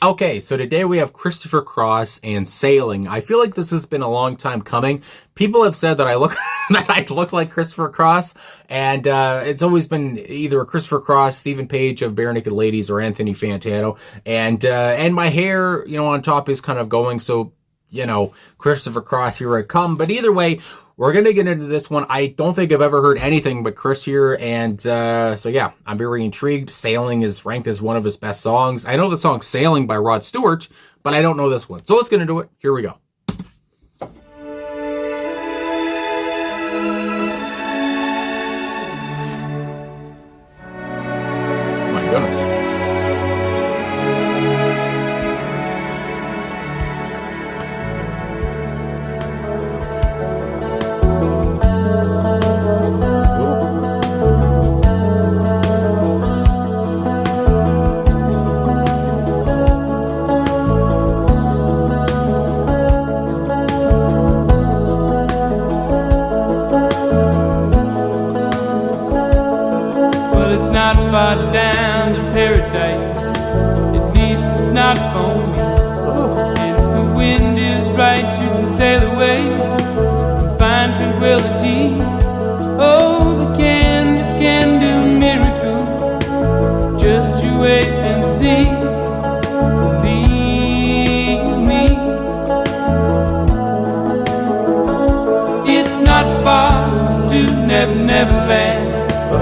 Okay, so today we have Christopher Cross and Sailing. I feel like this has been a long time coming. People have said that I look that I look like Christopher Cross, and it's always been either Christopher Cross, Stephen Page of Bare Naked Ladies, or Anthony Fantano. And my hair, on top is kind of going, so Christopher Cross, here I come. But either way, we're going to get into this one. I don't think I've ever heard anything but Chris here. And so, yeah, I'm very intrigued. Sailing is ranked as one of his best songs. I know the song Sailing by Rod Stewart, but I don't know this one. So let's get into it. Here we go. My goodness. Far down to paradise, at least it's not for me. And if the wind is right, you can sail away and find tranquility. Oh, the canvas can do miracles, just you wait and see. Believe me, it's not far to Never Land. A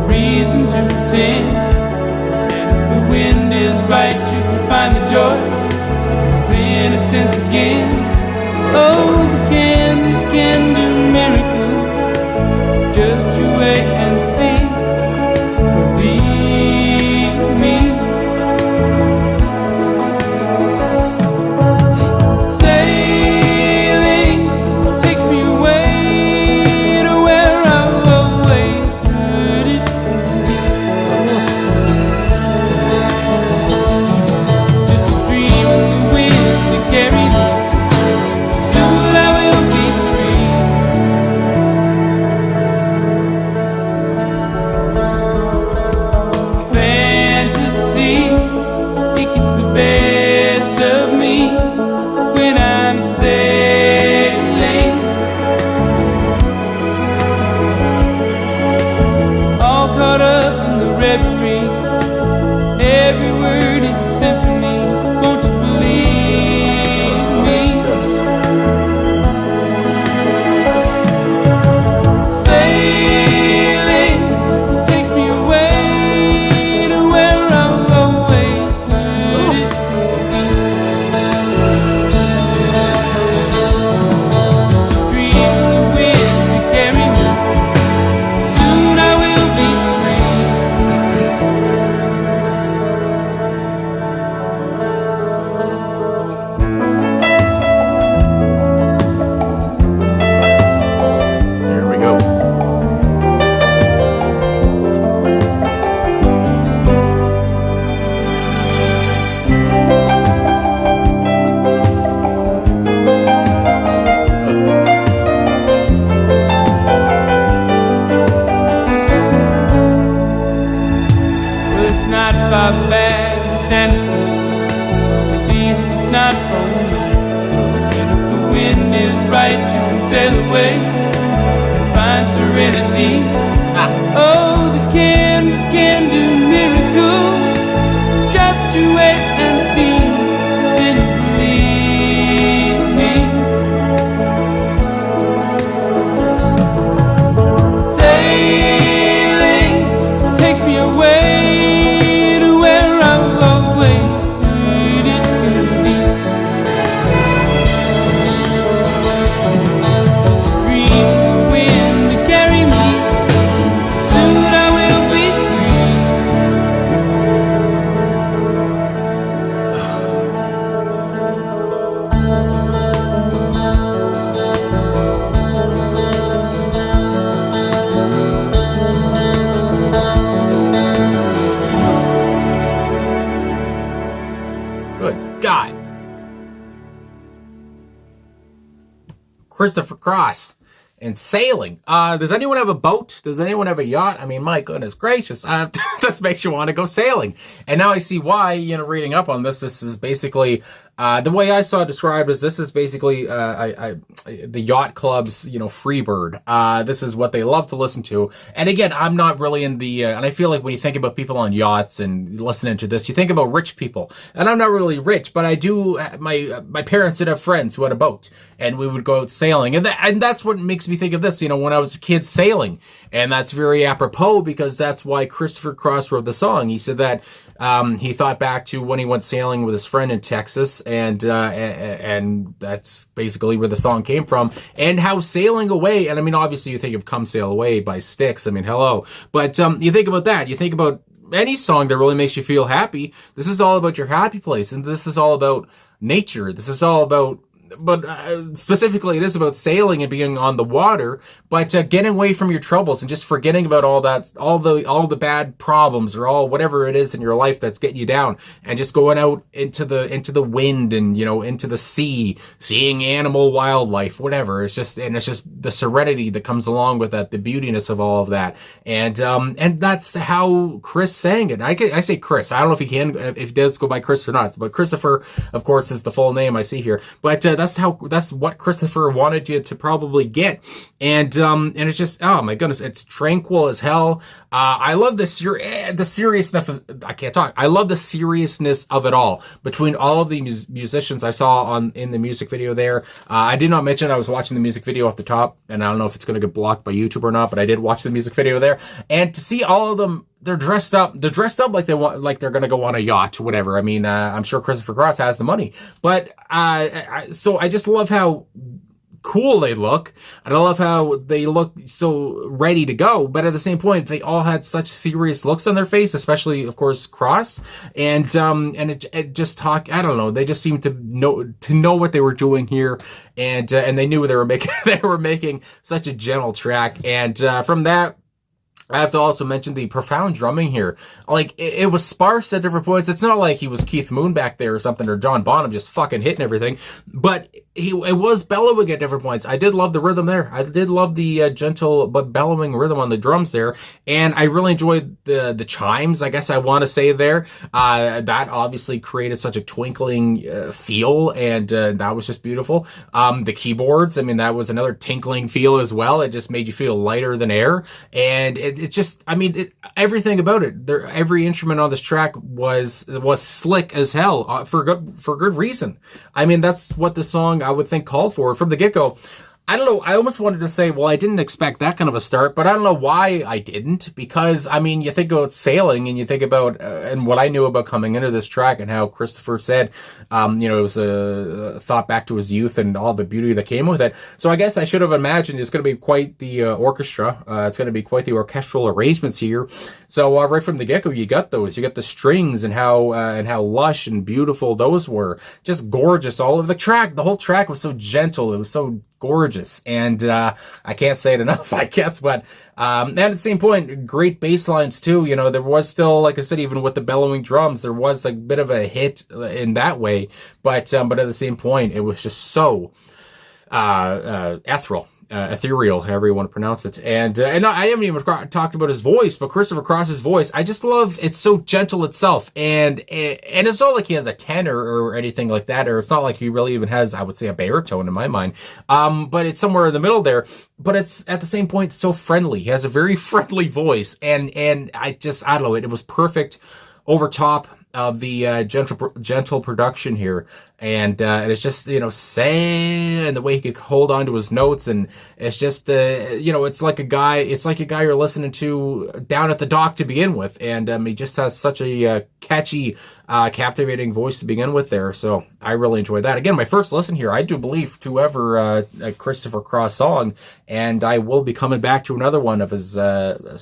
reason to pretend, and if the wind is right, you can find the joy of innocence again. Oh, the canvas can do miracles, just you wait and see. Believe me. Sailing takes me away to where I've always heard it. Just a dream of the wind to carry me. Soon I will be free. Fantasy, it gets the best of me when I'm sailing. All caught up in the reverie. Every word is a symphony. Won't you believe me? Sailing takes me away to where I've always heard it. Just a dream of the wind to carry me. Soon I will be There we go. Well, it's not far back to Santa Cruz. At least it's not for me. And if the wind is right, you can sail away and find serenity. Oh, the canvas can do miracles. Just you wait and see, then believe me. Sailing takes me away to where I've always heard it can be. Just a dream of the wind to carry me. Soon I will be Good God. Christopher Cross and sailing. Does anyone have a boat? Does anyone have a yacht? I mean, my goodness gracious, this makes you want to go sailing. And now I see why, reading up on this, this is basically, the way I saw it described is this is basically, the yacht club's, Freebird. This is what they love to listen to. And again, I'm not really in the, and I feel like when you think about people on yachts and listening to this, you think about rich people. And I'm not really rich, but I do, my parents did have friends who had a boat, and we would go out sailing. And that's what makes me think of this, when I was a kid, sailing. And that's very apropos, because that's why Christopher Cross wrote the song. He said that he thought back to when he went sailing with his friend in Texas, and that's basically where the song came from, and how sailing away, and I mean, obviously you think of Come Sail Away by Styx, I mean, hello, but you think about that, you think about any song that really makes you feel happy. This is all about your happy place, and this is all about nature. This is all about, but specifically it is about sailing and being on the water, but getting away from your troubles and just forgetting about all that, all the bad problems, or all whatever it is in your life that's getting you down, and just going out into the wind, and into the sea, seeing wildlife, whatever. It's just the serenity that comes along with that, the beautiness of all of that, and that's how Chris sang it. I say Chris, I don't know if he does go by Chris or not, but Christopher, of course, is the full name I see here, but that's what Christopher wanted you to probably get. And it's just, oh my goodness, it's tranquil as hell. I love the seriousness I can't talk. I love the seriousness of it all between all of the musicians I saw in the music video there. I did not mention I was watching the music video off the top, and I don't know if it's going to get blocked by YouTube or not, but I did watch the music video there, and to see all of them, they're dressed up like they're gonna go on a yacht, whatever. I mean, I'm sure Christopher Cross has the money, but so I just love how cool they look, and I love how they look so ready to go, but at the same point, they all had such serious looks on their face, especially, of course, Cross, and it just I don't know, they just seemed to know what they were doing here, and they knew they were making such a gentle track, and from that, I have to also mention the profound drumming here. Like, it was sparse at different points. It's not like he was Keith Moon back there or something, or John Bonham just fucking hitting everything. But it was bellowing at different points. I did love the rhythm there. I did love the gentle but bellowing rhythm on the drums there. And I really enjoyed the chimes, I guess I want to say there. That obviously created such a twinkling feel, and that was just beautiful. The keyboards, I mean, that was another tinkling feel as well. It just made you feel lighter than air. And it just, I mean, everything about it, every instrument on this track was slick as hell, for good reason. I mean, that's what the song, I would think, called for from the get-go. I don't know, I almost wanted to say, well, I didn't expect that kind of a start, but I don't know why I didn't, because, I mean, you think about sailing, and you think about, and what I knew about coming into this track, and how Christopher said, it was a thought back to his youth, and all the beauty that came with it. So I guess I should have imagined it's going to be quite the orchestra, it's going to be quite the orchestral arrangements here. So right from the get-go, you got those, you got the strings, and how lush and beautiful those were. Just gorgeous. All of the whole track was so gentle, it was so gorgeous, and I can't say it enough, I guess, but and at the same point, great bass lines too. There was still, like I said, even with the bellowing drums, there was a bit of a hit in that way, but at the same point, it was just so ethereal, however you want to pronounce it. And I haven't even talked about his voice, but Christopher Cross's voice, I just love, it's so gentle itself. And it's not like he has a tenor or anything like that, or it's not like he really even has, I would say, a baritone in my mind. But it's somewhere in the middle there. But it's at the same point so friendly. He has a very friendly voice. And I don't know, it was perfect over top of the gentle production here, and it's just and the way he could hold on to his notes, and it's just it's like a guy you're listening to down at the dock to begin with, and he just has such a catchy, captivating voice to begin with there. So I really enjoyed that. Again, my first listen here, I do believe, to ever a Christopher Cross song, and I will be coming back to another one of his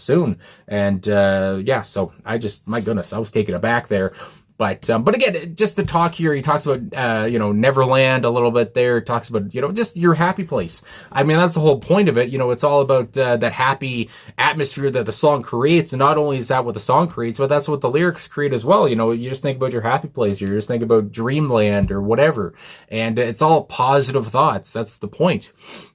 soon. And so my goodness, I was taken aback there. But again, just the talk here, he talks about, Neverland a little bit there. Talks about, just your happy place. I mean, that's the whole point of it. It's all about that happy atmosphere that the song creates. And not only is that what the song creates, but that's what the lyrics create as well. You just think about your happy place. You just think about dreamland or whatever. And it's all positive thoughts. That's the point.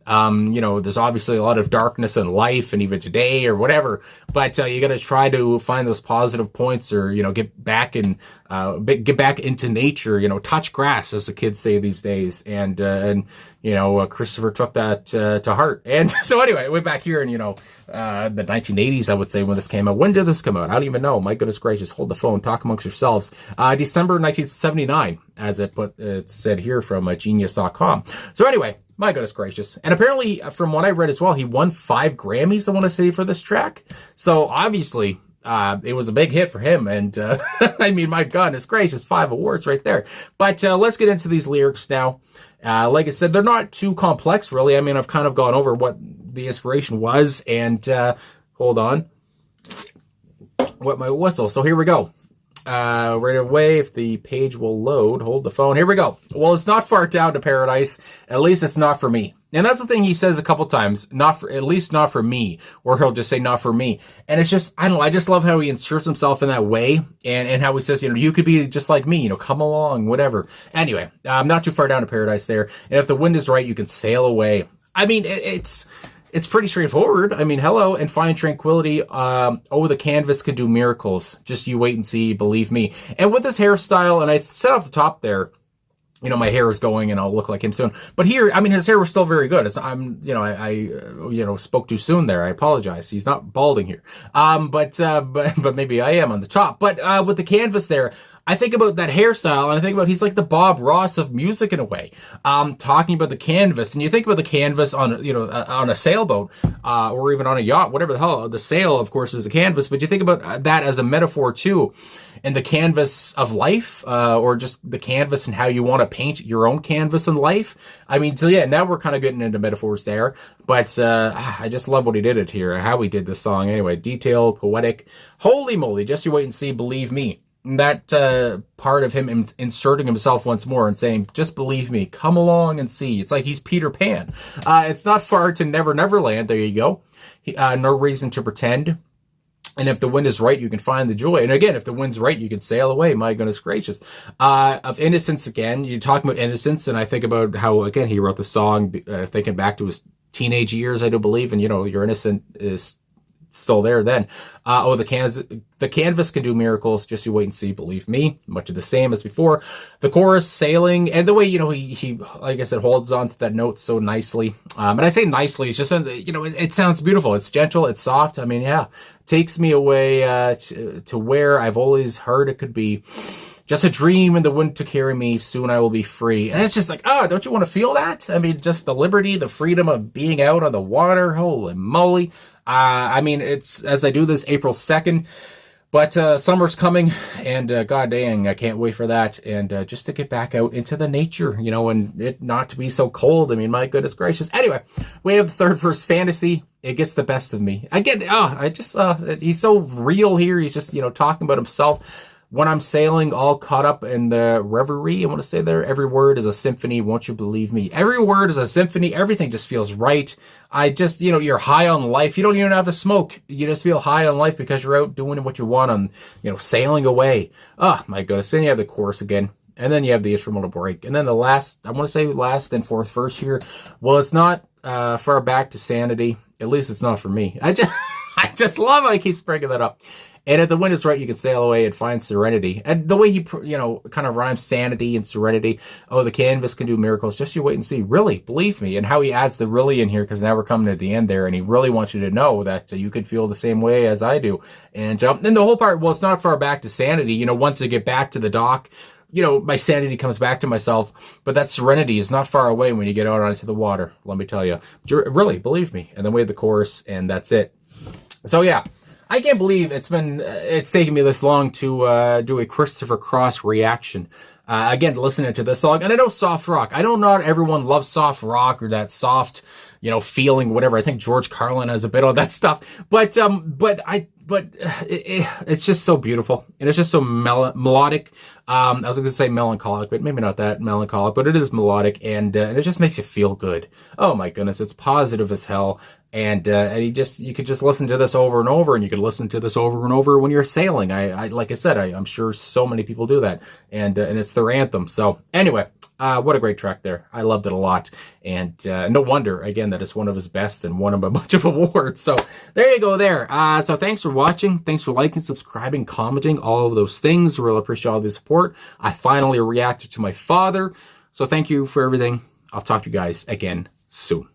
There's obviously a lot of darkness in life and even today or whatever, but you got to try to find those positive points, or get back into nature, touch grass, as the kids say these days. And Christopher took that to heart. And so anyway, way back here in the 1980s, I would say, when this came out. When did this come out? I don't even know. My goodness gracious, hold the phone, talk amongst yourselves. December 1979, as it said here from genius.com. So anyway, my goodness gracious. And apparently, from what I read as well, he won 5 Grammys, I want to say, for this track. So obviously, it was a big hit for him. And I mean, my goodness gracious, 5 awards right there. But let's get into these lyrics now. Like I said, they're not too complex, really. I mean, I've kind of gone over what the inspiration was. And hold on. Wet my whistle. So here we go. Right away, if the page will load, hold the phone. Here we go. Well, it's not far down to paradise. At least it's not for me. And that's the thing he says a couple times. At least not for me. Or he'll just say not for me. And it's just, I don't know. I just love how he inserts himself in that way. And how he says, you could be just like me, come along, whatever. Anyway, not too far down to paradise there. And if the wind is right, you can sail away. I mean, it's pretty straightforward. I mean, hello, and find tranquility. The canvas could do miracles. Just you wait and see, believe me. And with this hairstyle, and I said off the top there, my hair is going and I'll look like him soon. But here, I mean, his hair was still very good. I spoke too soon there. I apologize. He's not balding here. But maybe I am on the top. But with the canvas there, I think about that hairstyle, and I think about he's like the Bob Ross of music in a way. Talking about the canvas, and you think about the canvas on a sailboat, or even on a yacht, whatever the hell. The sail, of course, is the canvas, but you think about that as a metaphor too, and the canvas of life, or just the canvas and how you want to paint your own canvas in life. I mean, so yeah, now we're kind of getting into metaphors there, but I just love what he did it here, how he did this song. Anyway, detailed, poetic, holy moly, just you wait and see, believe me. That part of him inserting himself once more and saying, just believe me, come along and see. It's like he's Peter Pan. It's not far to Neverland. There you go. No reason to pretend. And if the wind is right, you can find the joy. And again, if the wind's right, you can sail away. My goodness gracious. Of innocence again. You're talking about innocence. And I think about how, again, he wrote the song, thinking back to his teenage years, I do believe. And, your innocent is still there then. The canvas can do miracles. Just you wait and see, believe me. Much of the same as before. The chorus, sailing, and the way, he like I said, holds on to that note so nicely. And I say nicely, it's just, it sounds beautiful. It's gentle. It's soft. I mean, yeah, takes me away to where I've always heard it could be. Just a dream in the wind to carry me. Soon I will be free. And it's just like, don't you want to feel that? I mean, just the liberty, the freedom of being out on the water. Holy moly. I mean, it's as I do this April 2nd, but summer's coming, and god dang, I can't wait for that. And just to get back out into the nature, and it not to be so cold. I mean, my goodness gracious. Anyway, we have the third verse, fantasy. It gets the best of me. Again, he's so real here. He's just, talking about himself. When I'm sailing, all caught up in the reverie, I want to say there, every word is a symphony, won't you believe me? Every word is a symphony, everything just feels right. I just, you're high on life. You don't even have to smoke. You just feel high on life because you're out doing what you want on, sailing away. Oh, my goodness. Then you have the chorus again. And then you have the instrumental break. And then the last and fourth verse here. Well, it's not far back to sanity. At least it's not for me. I just love how he keeps bringing that up. And if the wind is right, you can sail away and find serenity. And the way he, kind of rhymes sanity and serenity. Oh, the canvas can do miracles. Just you wait and see. Really, believe me. And how he adds the really in here, because now we're coming to the end there, and he really wants you to know that you could feel the same way as I do. And then the whole part, well, it's not far back to sanity. Once I get back to the dock, my sanity comes back to myself. But that serenity is not far away when you get out onto the water. Let me tell you. Really, believe me. And then we have the chorus, and that's it. So, yeah. I can't believe it's taken me this long to do a Christopher Cross reaction. Again, listening to this song, and I know soft rock. I know not everyone loves soft rock or that soft, feeling, whatever. I think George Carlin has a bit on that stuff. But but it's just so beautiful, and it's just so melodic. I was going to say melancholic, but maybe not that melancholic, but it is melodic, and it just makes you feel good. Oh my goodness, it's positive as hell. And you could just listen to this over and over, and you could listen to this over and over when you're sailing. Like I said, I'm sure so many people do that, and it's their anthem. So anyway, what a great track there. I loved it a lot, and no wonder again that it's one of his best and won him a bunch of awards. So there you go there. So thanks for watching. Thanks for liking, subscribing, commenting, all of those things. Really appreciate all the support. I finally reacted to my father. So thank you for everything. I'll talk to you guys again soon.